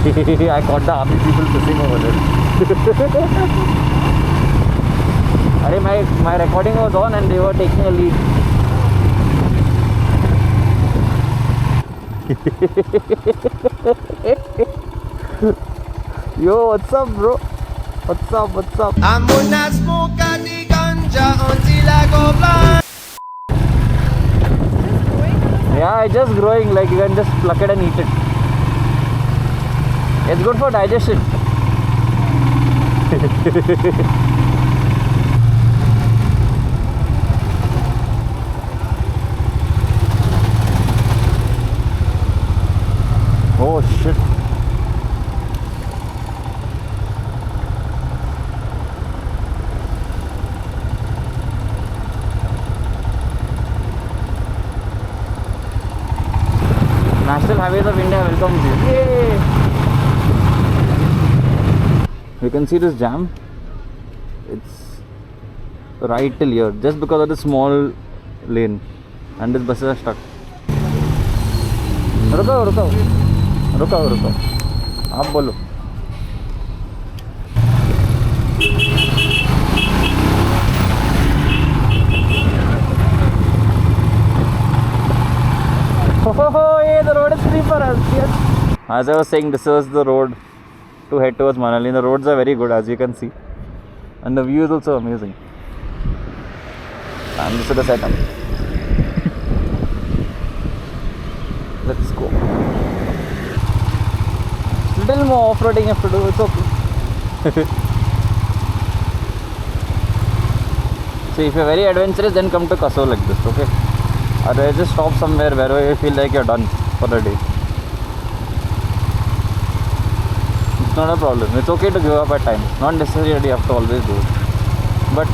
I caught the army people pissing over there. Arey, my recording was on and they were taking a lead. Yo, what's up, bro? What's up? What's up? I'm gonna smoke the ganja until I go blind. Yeah, it's just growing. Like you can just pluck it and eat it. It's good for digestion. Oh shit. National Highways of India welcomes you. Yay! You can see this jam. It's right till here just because of the small lane and these buses are stuck. रुको रुको रुको रुको आप बोलो. Oh, yeah, the road is free for us. Yes. As I was saying, this was the road to head towards Manali. The roads are very good, as you can see, and the view is also amazing. And this is the setup. Let's go. Little more off-roading you have to do. It's okay. So if you're very adventurous, then come to Kasol like this, okay? Or just stop somewhere wherever you feel like you're done for the day. It's not a problem. It's okay to give up at times. Not necessarily you have to always do it. But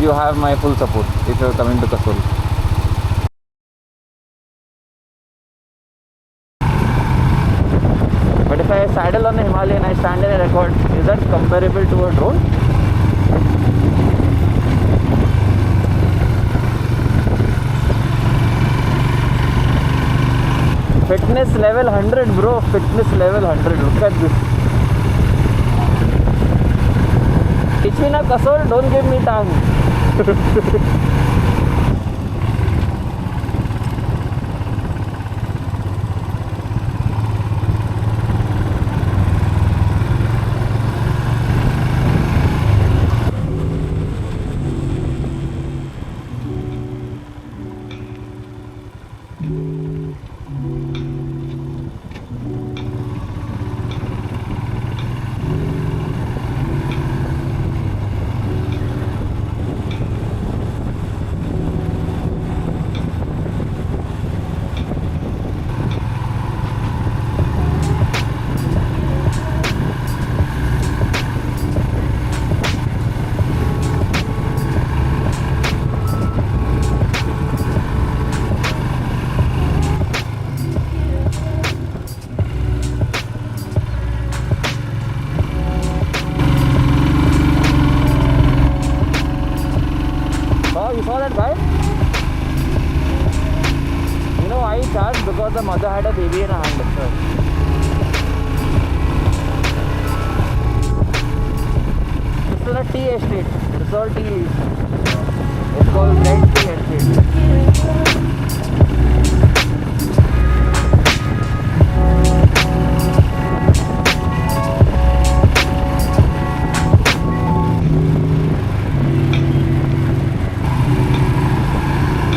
you have my full support if you're coming to Kasol. But if I saddle on a Himalayan, I stand in a record, is that comparable to a drone? Fitness level 100, bro. Fitness level 100. Look at this. Teach me na Kasol, don't give me tongue. Because the mother had a baby in her hand. This is a tea estate. It's all tea leaves. It's called Red Tea Estate.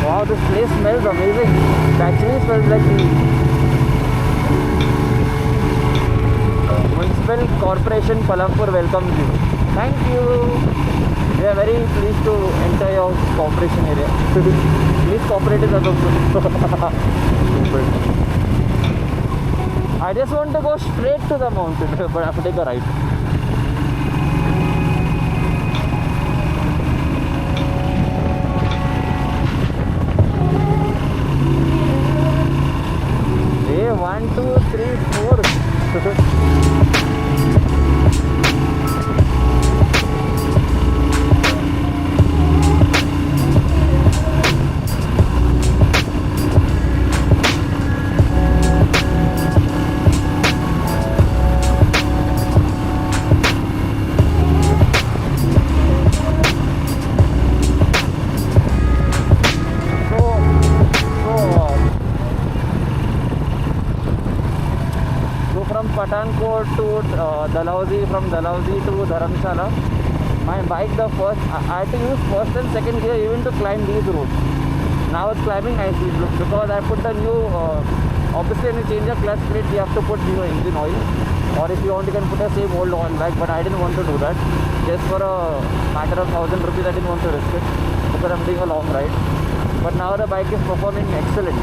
Wow, this place smells amazing. It actually smells like tea. Municipal Corporation Palampur welcomes you. Thank you. We are very pleased to enter your corporation area. Please cooperate with us also. I just want to go straight to the mountain, but I have to take a right. Hey, 1, 2, 3, 4. Pathankot to Dalhousie, from Dalhousie to Dharamshala, my bike, the first, I had to use first and second gear even to climb these roads. Now it's climbing nicely because I put the new, obviously when you change the clutch plate, you have to put new engine oil, or if you want you can put the same old oil back, but I didn't want to do that. Just for a matter of 1,000 rupees, I didn't want to risk it because I'm doing a long ride. But now the bike is performing excellent.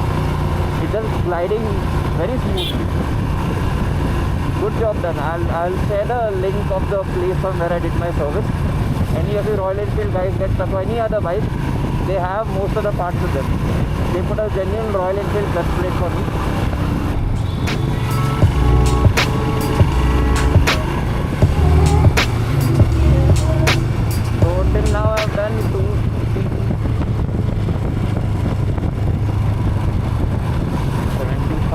It's just gliding very smoothly. Good job done. I'll share the link of the place from where I did my service. Any of the Royal Enfield guys get stuck or any other bike, they have most of the parts with them. They put a genuine Royal Enfield clutch plate for me. So till now I've done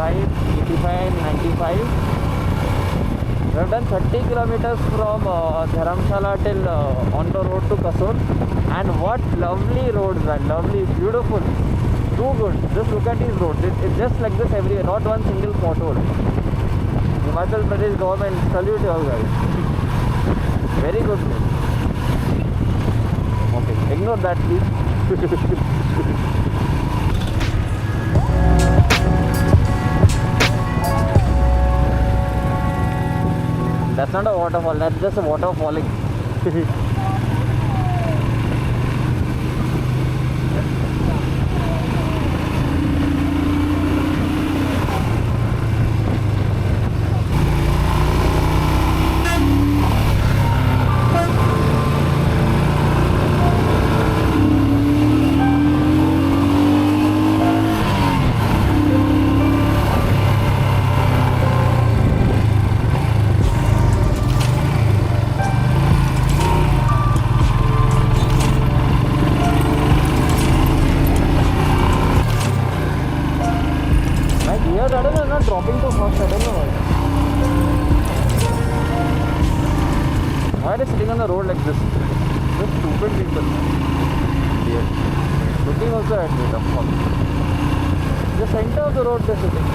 85, 95. We have done 30 kilometers from Dharamshala till on the road to Kasol. And what lovely roads, man. Lovely, beautiful. Too good. Just look at these roads. It's just like this everywhere. Not one single pothole. Himachal Pradesh government, salute you all guys. Very good road. Okay, ignore that please. That's not a waterfall, that's just a water falling. Dropping too fast, I don't know why. Why are they sitting on the road like this? Just stupid people. Yeah. Looking also at me, of course. The center of the road they're sitting.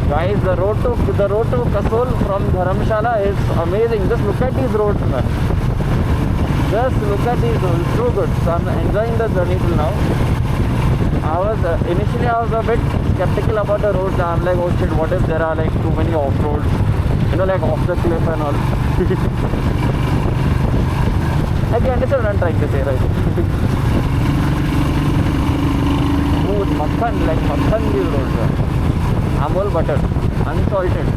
Guys, the road to Kasol from Dharamshala is amazing. Just look at these roads, man. Just look at these roads. It's too good. So I'm enjoying the journey till now. Initially I was a bit skeptical about the roads. I'm like, oh shit, what if there are like too many off-roads? You know, like off the cliff and all. Like you understand what I'm trying to say, right? Smooth, makhan, like makhan these roads are. Amul butter, unsalted.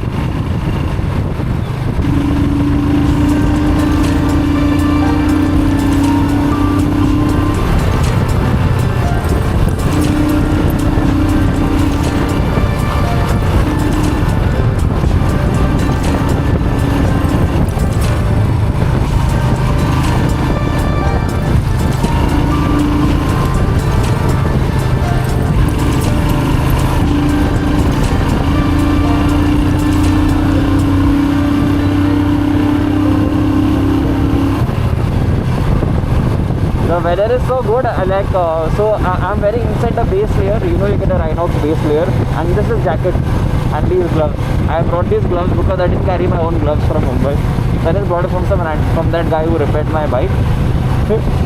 The weather is so good, I'm wearing inside the base layer. You know, you get a Rhinox base layer, and this is jacket and these gloves. I brought these gloves because I didn't carry my own gloves from Mumbai. So I just brought it from that guy who repaired my bike.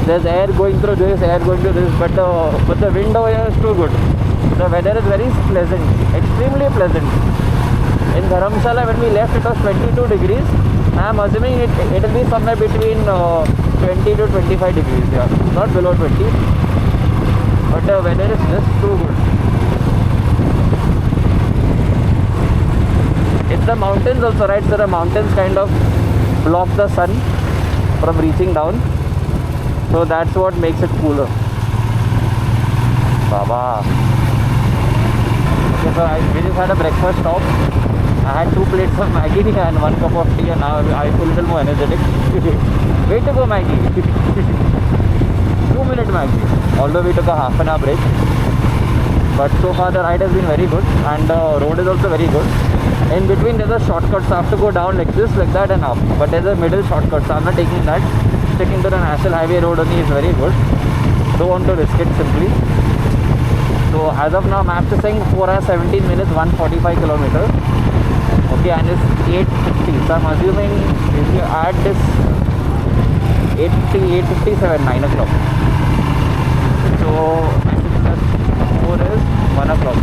There's air going through this, but the wind over here is too good. The weather is very pleasant, extremely pleasant. In Dharamshala, when we left, it was 22 degrees. I'm assuming it will be somewhere between 20 to 25 degrees, yeah, not below 20. But the weather is just too good. It's the mountains also, right? So the mountains kind of block the sun from reaching down. So that's what makes it cooler. Baba. Okay, so we just had a breakfast stop. I had 2 plates of Maggi and 1 cup of tea, and now I feel a little more energetic. Way to go, Maggi. 2-minute Maggi. Although we took a half an hour break. But so far the ride has been very good, and the road is also very good. In between there's a shortcut, so I have to go down like this, like that and up. But there's a middle shortcut, so I'm not taking that. Sticking to the National Highway road only is very good. Don't want to risk it simply. So as of now, map is saying 4 hours 17 minutes, 145 kilometers. Okay, and it's 8:50. So I'm assuming if you add this 8:57, 9 o'clock. So 4 is 1 o'clock.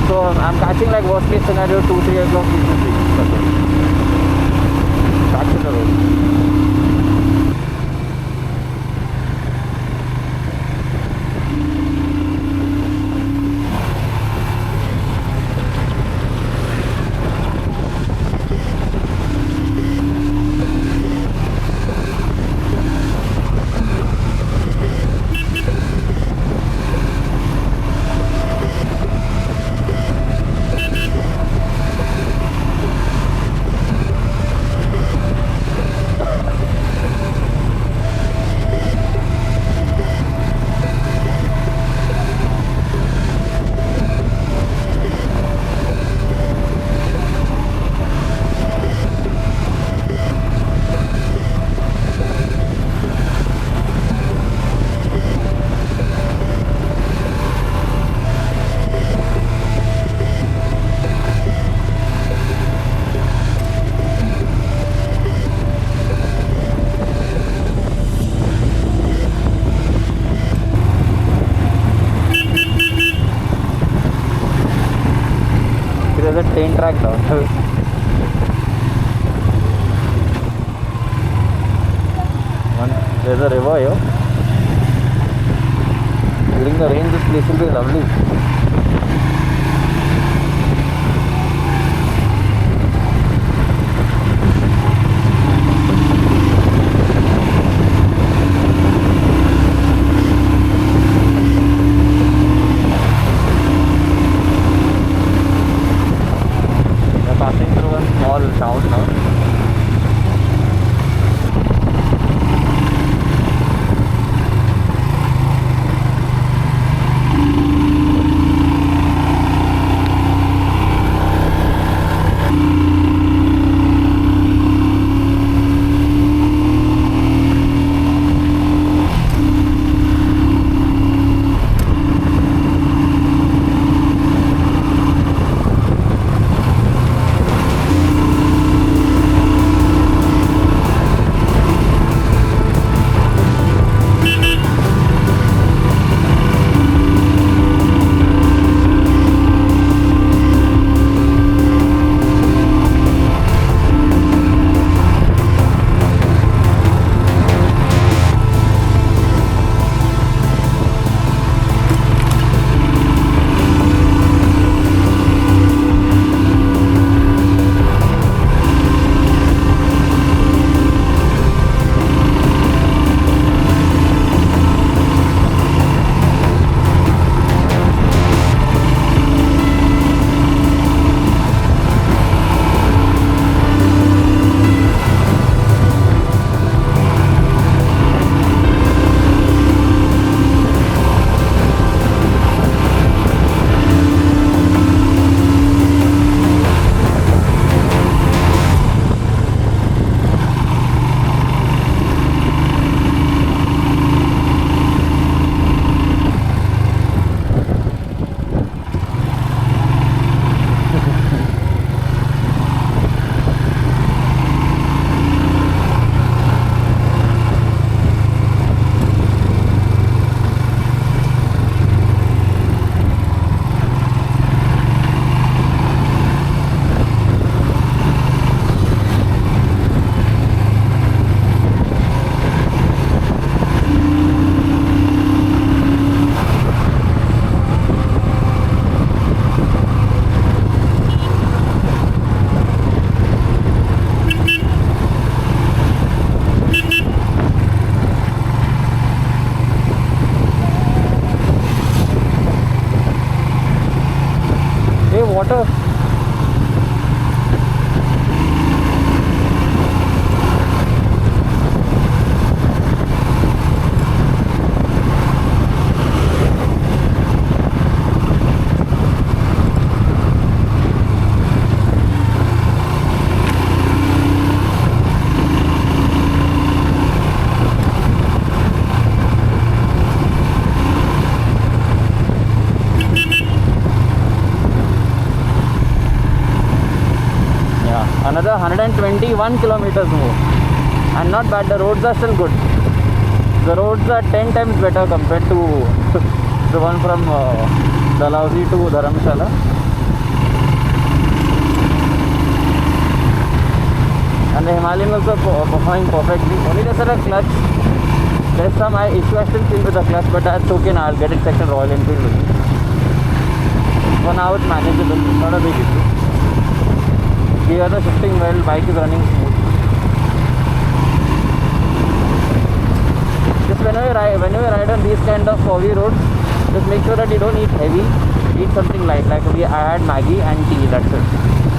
So I'm catching like worst case scenario 2-3 o'clock easily. Back to the road. There's a train track down. There's a river here. During the rain, this place will be lovely. Passing through a small town now. water. Another 121 kilometers more. And not bad, the roads are still good. The roads are 10 times better compared to the one from Dalhousie to Dharamshala. And the Himalayan also performing perfectly. Only there's a clutch. There's some issue I still feel with the clutch, but that's okay now. I'll get it checked in Royal Enfield. For now it's manageable. It's not a big issue. Gears are shifting well. Bike is running smooth. Just whenever you ride on these kind of foggy roads, just make sure that you don't eat heavy. Eat something light. Like I had Maggi and tea. That's it.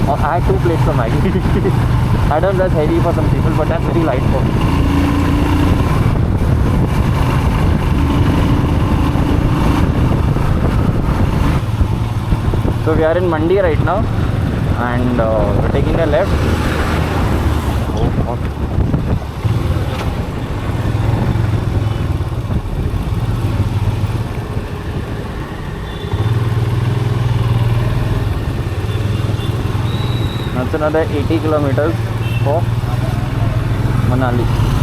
Or I had 2 plates of Maggi. I don't know that's heavy for some people, but that's very light for me. So we are in Mandi right now, and we're taking a left. Oh, hot. That's another 80 kilometers for Manali.